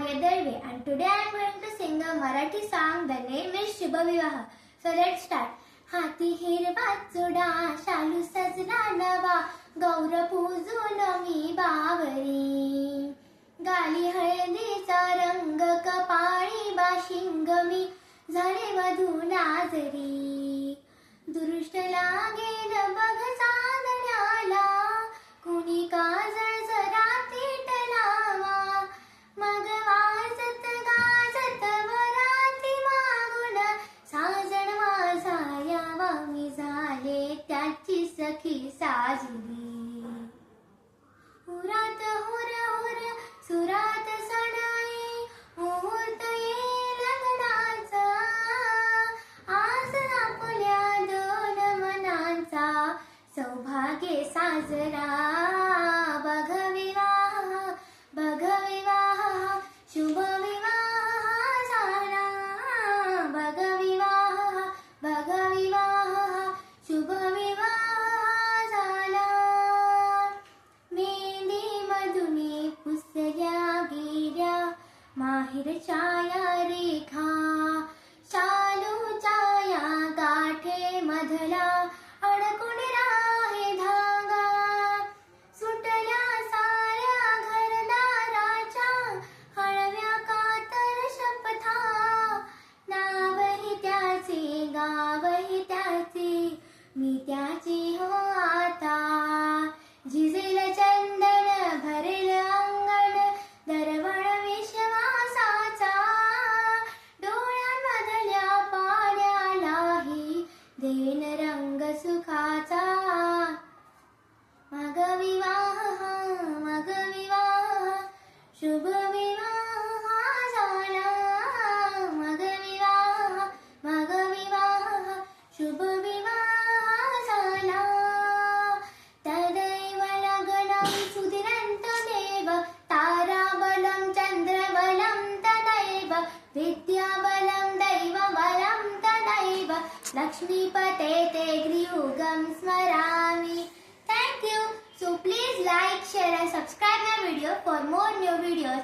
Arya Darve, and today I am going to sing a Marathi song. The name is Shubha Vivaha. So let's start. हाती हिरवा चुडा शालू सजला नवा गौर पूजून मी बावरी गाली हळदीचा रंग कपाळी बाशिंग मी झाले वधू नाजरी दुरुष्ट लागेल बघ चांदण्याला कुणी काजळ जरा पीठ लावा मग वाजत गाजत वराती मागून साजण माझा यावा मी झाले त्याची सखी साजरी हुरात हुर हुर सुरात सणाई मुहूर्त येईल लग्नाचा आज आपल्या दोन मनांचा सौभाग्य साजरा बघ विवाह शुभ विवाह झाला बघ विवाह शुभ विवाह झाला मेहंदी मधुनी पुसल्या गेल्या माहिर छाया रेखा शालू छाया गाठे मधला अडकून राहे धागा सुटल्या साऱ्या घरदाराच्या हळव्या कातर शपथा नावही त्याचे गावही त्याचे मी त्याची हो आता झिजेल चंदन भरेल अंगण दरवळ विश्वासाचा डोळ्यांमधल्या पाण्यालाही देन रंग सुखाचा मग विवाह शुभ विवाह झाला मग विवाह शुभ विवाह झाला तदैव लग्नं सुधिरन्त देव ताराबलं चन्द्रबलं तदैव विद्याबलं दैवबलं तदैव लक्ष्मीपते ते गृयुगं स्मरामि. Thank you. So please like, share and subscribe my video for more new videos.